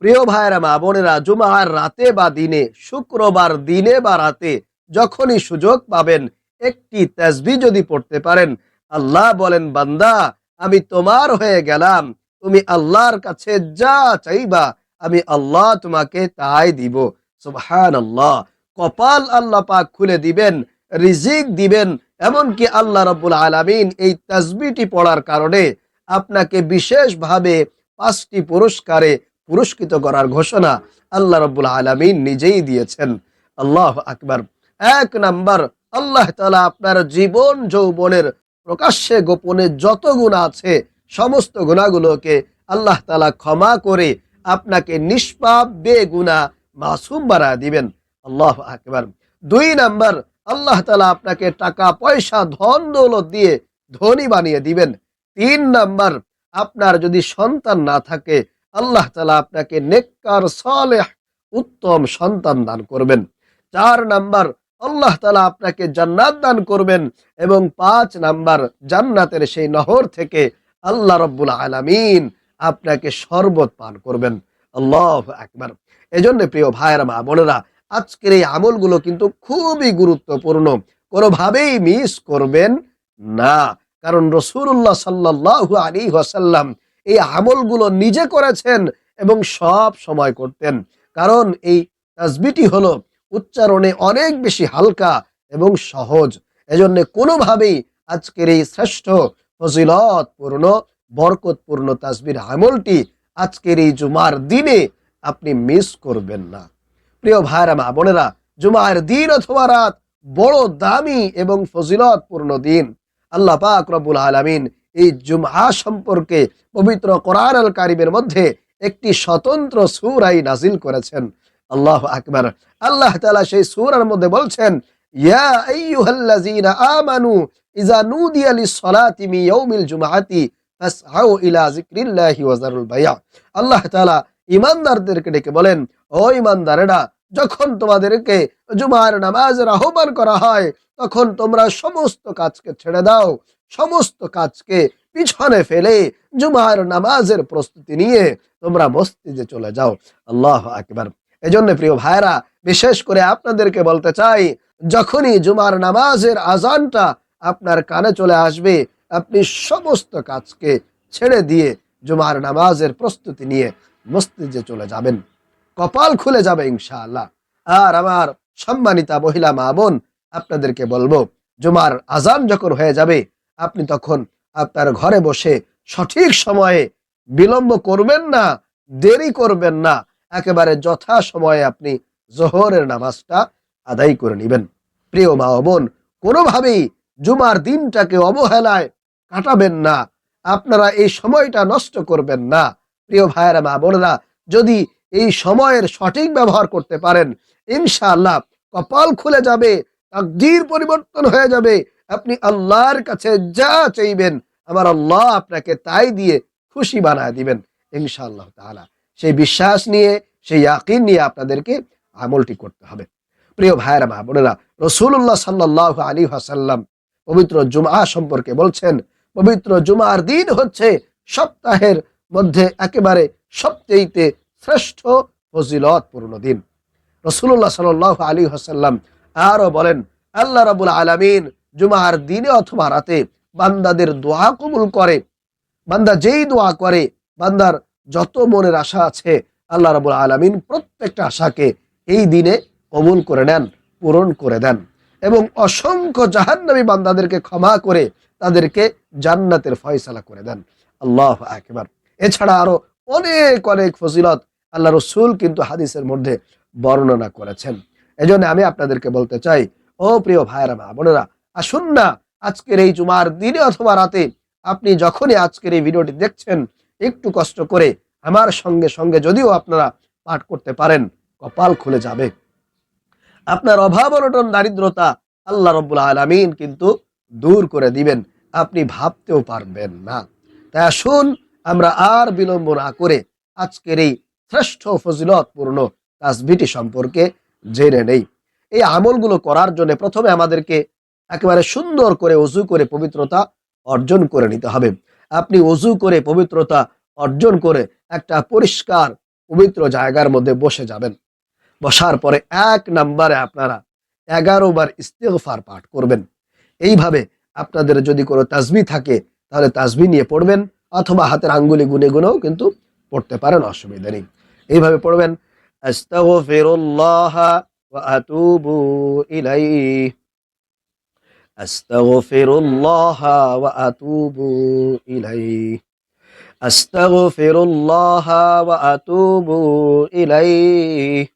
প্রিয় ভাইয়েরা মা বোনেরা, জুমার রাতে বা দিনে, শুক্রবার দিনে বা রাতে যখনই সুযোগ পাবেন একটি তাসবিহ যদি পড়তে পারেন, আল্লাহ বলেন বান্দা আমি তোমার হয়ে গেলাম, তুমি আল্লাহর কাছে যা চাইবা আমি আল্লাহ তোমাকে তাই দিব। সুবহানাল্লাহ। কপাল আল্লাহ পাক খুলে দিবেন, রিজিক দিবেন। এমনকি আল্লাহ রাব্বুল আলামিন এই তাসবিহটি পড়ার কারণে আপনাকে বিশেষভাবে 5টি পুরস্কারে পুরস্কৃত করার ঘোষণা আল্লাহ রাব্বুল আলামিন নিজেই দিয়েছেন। আল্লাহু আকবার। 1 নাম্বার, আল্লাহ তাআলা আপনার জীবন যৌবনের প্রকাশ্যে গোপনে যত গুনাহ আছে সমস্ত গুনাহগুলোকে আল্লাহ তাআলা ক্ষমা করে আপনাকে নিষ্পাপ বেগুনাহ মাসুম বানায় দিবেন। আল্লাহু আকবার। 2 নাম্বার, আল্লাহ তাআলা আপনাকে টাকা পয়সা ধন দৌলত দিয়ে ধনী বানিয়ে দিবেন। 3 নাম্বার, আপনার যদি সন্তান না থাকে আল্লাহ তাআলা আপনাকে নেককার সালেহ উত্তম সন্তান দান করবেন। 4 নাম্বার, আল্লাহ তাআলা আপনাকে জান্নাত দান করবেন। এবং 5 নাম্বার, জান্নাতের সেই নহর থেকে আল্লাহ রাব্বুল আলামিন আপনাকে শরবত পান করবেন। আল্লাহু আকবার। এজন্য প্রিয় ভাইয়েরা মা বোনেরা, আজকের এই আমলগুলো কিন্তু খুবই গুরুত্বপূর্ণ, কোনোভাবেই মিস করবেন না। কারণ রাসূলুল্লাহ সাল্লাল্লাহু আলাইহি ওয়াসাল্লাম এই আমলগুলো নিজে করেছেন এবং সব সময় করতেন। কারণ এই তাসবিহটি হলো উচ্চারণে অনেক বেশি হালকা এবং সহজ। এজন্য কোনোভাবেই আজকের এই শ্রেষ্ঠ ফজিলতপূর্ণ বরকতপূর্ণ তাসবির আমলটি আজকের এই জুমার দিনে আপনি মিস করবেন না। প্রিয় ভাইরা মা বোনেরা, জুমার দিন অথবা রাত বড় দামি এবং ফজিলতপূর্ণ দিন। আল্লাহ পাক রব্বুল আলামিন এই জুমআ সম্পর্কে পবিত্র কোরআন আল কারীমের মধ্যে একটি স্বতন্ত্র সূরা নাজিল করেছেন। আল্লাহু আকবার। আল্লাহ তাআলা সেই সূরার মধ্যে বলছেন, ইয়া আইয়ুহাল্লাযীনা আমানু ইযা নুদিয়া লিস-সালাতি মিন ইয়াউমিল জুমআতি ফাসআউ ইলা যিকরিল্লাহি ওয়া যারুল বাই'a। আল্লাহ তাআলা ঈমানদারদেরকে ডেকে বলেন, ও ঈমানদারেরা, যখন তোমাদেরকে জুমার নামাজের আহ্বান করা হয় তখন তোমরা সমস্ত কাজকে ছেড়ে দাও, সমস্ত কাজকে পিছনে ফেলে জুমার নামাজের প্রস্তুতি নিয়ে তোমরা মসজিদে চলে যাও। আল্লাহু আকবার। এজন্য প্রিয় ভাইরা, বিশেষ করে আপনাদেরকে বলতে চাই, যখনই জুমার নামাজের আজানটা আপনার কানে চলে আসবে আপনি সমস্ত কাজকে ছেড়ে দিয়ে জুমার নামাজের প্রস্তুতি নিয়ে মসজিদে চলে যাবেন, কপাল খুলে যাবে ইনশাআল্লাহ। আর আমার সম্মানিতা মহিলা মা বোন, আপনাদেরকে বলবো, জুমার আজান যখন হয়ে যাবে আপনি তখন আপনার ঘরে বসে সঠিক সময়ে বিলম্ব করবেন না, দেরি করবেন না, একেবারে যথা সময়ে আপনি জোহরের নামাজটা আদায় করে নেবেন। প্রিয় মা ও বোন, কোনোভাবেই জুমার দিনটাকে অবহেলায় কাটাবেন না, আপনারা এই সময়টা নষ্ট করবেন না। প্রিয় ভাইয়েরা মা বোনেরা, যদি এই সময়ের সঠিক ব্যবহার করতে পারেন ইনশাআল্লাহ কপাল খুলে যাবে, তাকদীর পরিবর্তন হয়ে যাবে। আপনি আল্লাহর কাছে যা চাইবেন আমার আল্লাহ আপনাকে তাই দিয়ে খুশি বানায় দিবেন ইনশাআল্লাহ তাআলা। সেই বিশ্বাস নিয়ে, সেই ইয়াকিন নিয়ে আপনাদেরকে আমলটি করতে হবে। প্রিয় ভাইয়েরা মা বোনেরা, রাসূলুল্লাহ সাল্লাল্লাহু আলাইহি ওয়াসাল্লাম পবিত্র জুমআ সম্পর্কে বলছেন, পবিত্র জুমার দিন হচ্ছে সপ্তাহের মধ্যে একেবারে সবচেয়ে শ্রেষ্ঠ ফজিলতপূর্ণ দিন। রাসূলুল্লাহ সাল্লাল্লাহু আলাইহি ওয়াসাল্লাম আরো বলেন, আল্লাহ রাব্বুল আলামিন জুমার দিনে অথবা রাতে বান্দাদের দোয়া কবুল করে। বান্দা যেই দোয়া করে, বান্দার যত মনের আশা আছে আল্লাহ রাব্বুল আলামিন প্রত্যেকটা আশাকে এই দিনে কবুল করে নেন, পূরণ করে দেন এবং অসংখ্য জাহান্নামী বান্দাদেরকে ক্ষমা করে তাদেরকে জান্নাতের ফয়সালা করে দেন। আল্লাহু আকবার। এছাড়া আরো অনেক অনেক ফজিলত আল্লাহ রাসূল কিন্তু হাদিসের মধ্যে বর্ণনা করেছেন। এজন্য আমি আপনাদেরকে বলতে চাই, ও প্রিয় ভাইয়েরা মা বোনেরা, আসুন না আজকের এই জুমার দিনে অথবা রাতে আপনি যখনই আজকের এই ভিডিওটি দেখছেন একটু কষ্ট করে আমার সঙ্গে সঙ্গে যদিও আপনারা পাঠ করতে পারেন, কপাল খুলে যাবে। আপনার অভাব অনটন দারিদ্রতা আল্লাহ রাব্বুল আলামিন কিন্তু দূর করে দিবেন, আপনি ভাবতেও পারবেন না। তাই আসুন আমরা আর বিলম্ব না করে আজকের এই শ্রেষ্ঠ ফজিলতপূর্ণ তাসবিহটি সম্পর্কে জেনে নেই। এই আমলগুলো করার জন্য প্রথমে আমাদেরকে একেবারে সুন্দর করে ওযু করে পবিত্রতা অর্জন করে নিতে হবে। আপনি ওযু করে পবিত্রতা অর্জন করে একটা পরিষ্কার পবিত্র জায়গার মধ্যে বসে যাবেন। বসার পরে 1 নম্বরে আপনারা 11 বার ইস্তিগফার পাঠ করবেন। এইভাবে আপনাদের যদি কোনো তাসবিহ থাকে তাহলে তাসবিহ নিয়ে পড়বেন, অথবা হাতের আঙ্গুলি গুনে গুনেও কিন্তু পড়তে পারেন, অসুবিধা নেই। এইভাবে পড়বেন, আস্তাগফিরুল্লাহ ওয়া আতুবু ইলাইহি, আস্তাগফিরুল্লাহ ওয়া আতুবু ইলাইহি, আস্তাগফিরুল্লাহ ওয়া আতুবু ইলাইহি,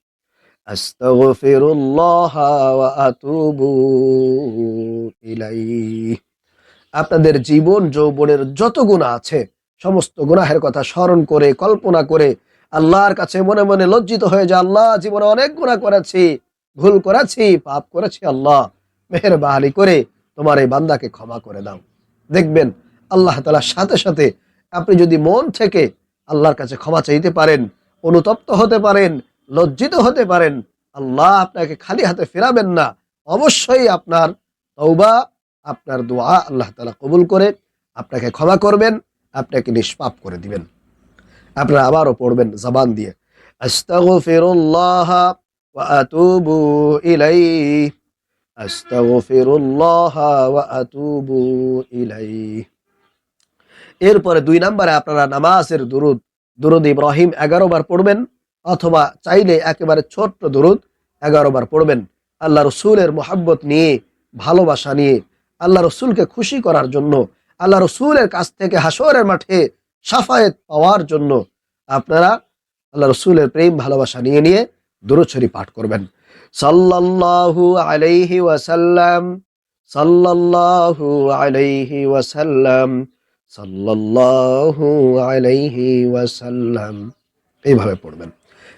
আস্তাগফিরুল্লাহ ওয়া আতুবু ইলাইহি। আপনাদের জীবন যৌবনের যত গুনাহ আছে সমস্ত গুনাহের কথা স্মরণ করে কল্পনা করে আল্লাহর কাছে মনে মনে লজ্জিত হয়ে যায়, আল্লাহ জীবনে অনেক গুনাহ করেছি, ভুল করেছি, পাপ করেছি, আল্লাহ মেহেরবানি করে তোমার এই বান্দাকে ক্ষমা করে দাও। দেখবেন আল্লাহ তাআলার সাথে সাথে আপনি যদি মন থেকে আল্লাহর কাছে ক্ষমা চাইতে পারেন, অনুতপ্ত হতে পারেন, লজ্জিত হতে পারেন, আল্লাহ আপনাকে খালি হাতে ফেরাবেন না। অবশ্যই আপনার তওবা, আপনার দোয়া আল্লাহ তাআলা কবুল করে আপনাকে ক্ষমা করবেন, আপনাকে নিষ্পাপ করে দিবেন। আপনারা আবারও পড়বেন জবান দিয়ে, আস্তাগফিরুল্লাহ ওয়া আতুবু ইলাইহি, আস্তাগফিরুল্লাহ ওয়া আতুবু ইলাইহি। এরপরে 2 নম্বরে আপনারা নামাজের দুরুদ ইব্রাহিম 11 বার পড়বেন, অথবা চাইলে একেবারে ছোট্ট দুরুদ 11 বার পড়বেন। আল্লাহ রসুলের মোহাব্বত নিয়ে, ভালোবাসা নিয়ে, আল্লাহ রসুলকে খুশি করার জন্য, আল্লাহ রসুলের কাছ থেকে হাসরের মাঠে শাফায়েত পাওয়ার জন্য আপনারা আল্লাহ রসুলের প্রেম ভালোবাসা নিয়ে নিয়ে দুরূদ শরীফ পাঠ করবেন। সাল্লাল্লাহু আলাইহি ওয়াসাল্লাম, সাল্লাল্লাহু আলাইহি ওয়াসাল্লাম, সাল্লাল্লাহু আলাইহি ওয়াসাল্লাম। এইভাবে পড়বেন।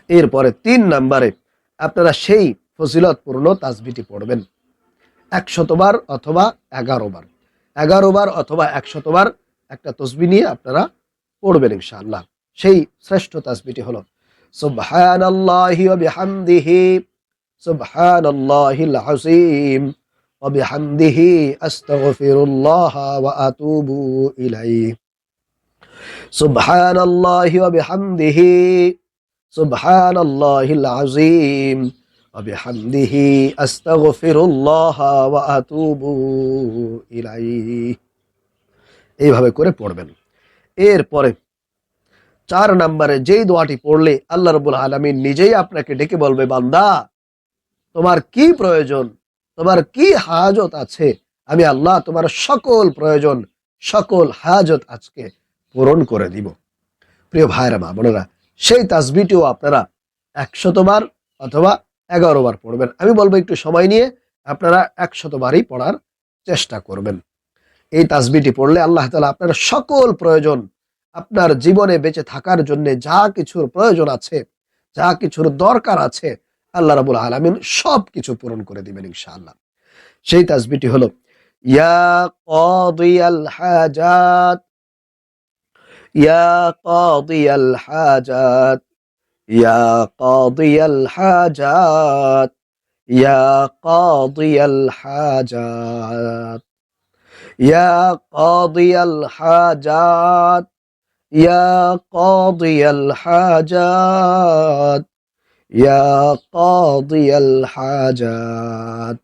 এরপরে 3 নম্বরে আপনারা সেই ফজিলতপূর্ণ তাসবিহটি পড়বেন 100 বার অথবা 11 বার। 11 বার অথবা 100 বার একটা তাসবিহ নিয়ে আপনারা পড়বেন ইনশাআল্লাহ। সেই শ্রেষ্ঠ তাসবিহটি হলো সুবহানাল্লাহি ওয়া বিহামদিহি, সুবহানাল্লাহিল আযীম ওয়া বিহামদিহি, আস্তাগফিরুল্লাহ ওয়া আতুবু ইলাইহি, সুবহানাল্লাহি ওয়া বিহামদিহি, সুবহানাল্লাহিল আযীম ওয়া বিহামদিহি, আস্তাগফিরুল্লাহ ওয়া আতুবু ইলাইহি। এইভাবে করে পড়বেন। এরপরে 4 নম্বরে যেই দোয়াটি পড়লে আল্লাহ রাব্বুল আলামিন নিজেই আপনাকে ডেকে বলবে, বান্দা তোমার কি প্রয়োজন, তোমার কি হাজত আছে, আমি আল্লাহ তোমার সকল প্রয়োজন, সকল হাজত আজকে পূরণ করে দিব। প্রিয় ভাইরা মা বোনেরা, সেই তাসবিহটিও আপনারা 100 বার অথবা 11 বার পড়বেন। আমি বলবো একটু সময় নিয়ে আপনারা 100 বারই পড়ার চেষ্টা করবেন। এই তাসবিহটি পড়লে আল্লাহ তাআলা আপনার সকল প্রয়োজন, আপনার জীবনে বেঁচে থাকার জন্য যা কিছুর প্রয়োজন আছে, যা কিছুর দরকার আছে, আল্লাহ রাব্বুল আলামিন সব কিছু পূরণ করে দিবেন ইনশাআল্লাহ। সেই তাসবিহটি হলো, ইয়া কাদিয়াল হাজাত, ইয়া কাদিয়াল হাজাত, ইয়া কাদিয়াল হাজাত, ইয়া কাদিয়াল হাজাত, ইয়া কাদিয়াল হাজাত, ইয়া কাদিয়াল হাজাত, ইয়া কাদিয়াল হাজাত।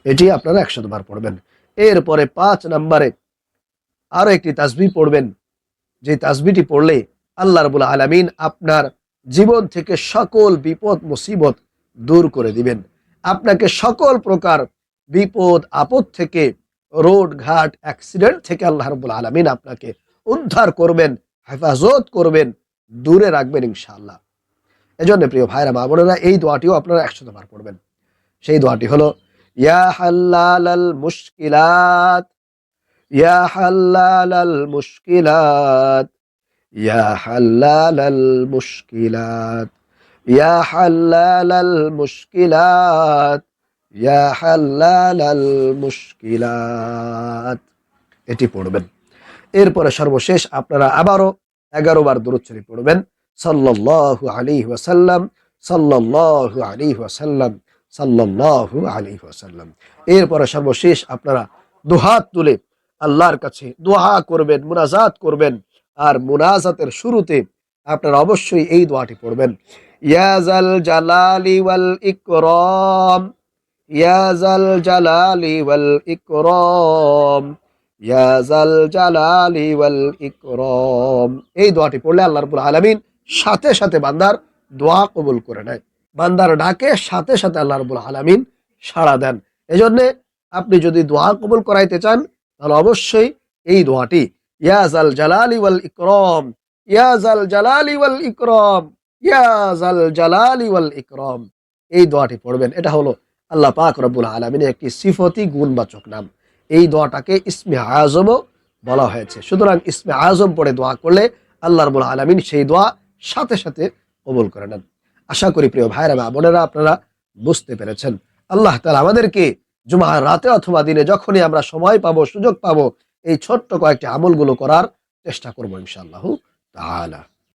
এটি আপনারা 100 বার পড়বেন। এরপরে 5 নম্বরে আরো একটি তাসবিহ পড়বেন, যে তাসবিহটি পড়লে আল্লাহ রাব্বুল আলামিন আপনার জীবন থেকে সকল বিপদ মুসিবত দূর করে দিবেন। আপনাকে সকল প্রকার বিপদ আপদ থেকে, রোড ঘাট অ্যাক্সিডেন্ট থেকে আল্লাহ রাব্বুল আলামিন আপনাকে উদ্ধার করবেন, হেফাজত করবেন, দূরে রাখবেন ইনশাআল্লাহ। এজন্য প্রিয় ভাইরা মা বোনেরা, এই দোয়াটিও আপনারা 100 বার পড়বেন। সেই দোয়াটি হলো, ইয়া হাল্লালাল মুশকিলাত, ইয়া হাল্লালাল মুশকিলাত, ইয়া হাল্লালাল মুশকিলাত, ইয়া হাল্লালাল মুশকিলাত, ইয়া হাল্লালাল মুশকিলাত। এটি পড়বেন। এরপরে সর্বশেষ আপনারা আবারও 11 বার দুরূদ শরীফ পড়বেন, সাল্লাল্লাহু আলাইহি ওয়াসাল্লাম, সাল্লাল্লাহু আলাইহি ওয়াসাল্লাম, সাল্লাল্লাহু আলাইহি ওয়াসাল্লাম। এরপরে সর্বশেষ আপনারা দুহাত তুলে আল্লাহর কাছে দোয়া করবেন, মুনাজাত করবেন। আর মুনাজাতের শুরুতে আপনারা অবশ্যই এই দোয়াটি পড়বেন। ইয়া জাল জালালি ওয়াল ইকরাম, ইয়া জাল জালালি ওয়াল ইকরাম, ইয়া জাল জালালি ওয়াল ইকরাম। এই দোয়াটি পড়লে আল্লাহ রাব্বুল আলামিন সাথে সাথে বান্দার দোয়া কবুল করে নেয়। বান্দার ডাকে সাথে সাথে আল্লাহ রাব্বুল আলামিন সাড়া দেন। এজন্য আপনি যদি দোয়া কবুল করাইতে চান তাহলে অবশ্যই এই দোয়াটি, ইয়া জাল জালালি ওয়াল ইকরাম, ইয়া জাল জালালি ওয়াল ইকরাম, ইয়া জাল জালালি ওয়াল ইকরাম, এই দোয়াটি পড়বেন। এটা হলো আল্লাহ পাক রব্বুল আলামিনের একটি সিফতি গুণবাচক নাম। এই দোয়াটাকে ইসমে আজমও বলা হয়েছে। সুতরাং ইসমে আজম পড়ে দোয়া করলে আল্লাহ রাব্বুল আলামিন সেই দোয়া সাথে সাথে কবুল করে নেন। আশা করি প্রিয় ভাইরা বা বোনেরা আপনারা বুঝতে পেরেছেন। আল্লাহ তাআলা আমাদেরকে জুমার রাতে অথবা দিনে যখনই আমরা সময় পাবো, সুযোগ পাবো, এই ছোট্ট কয়েকটি আমলগুলো করার চেষ্টা করবো ইনশাআল্লাহু তাআলা।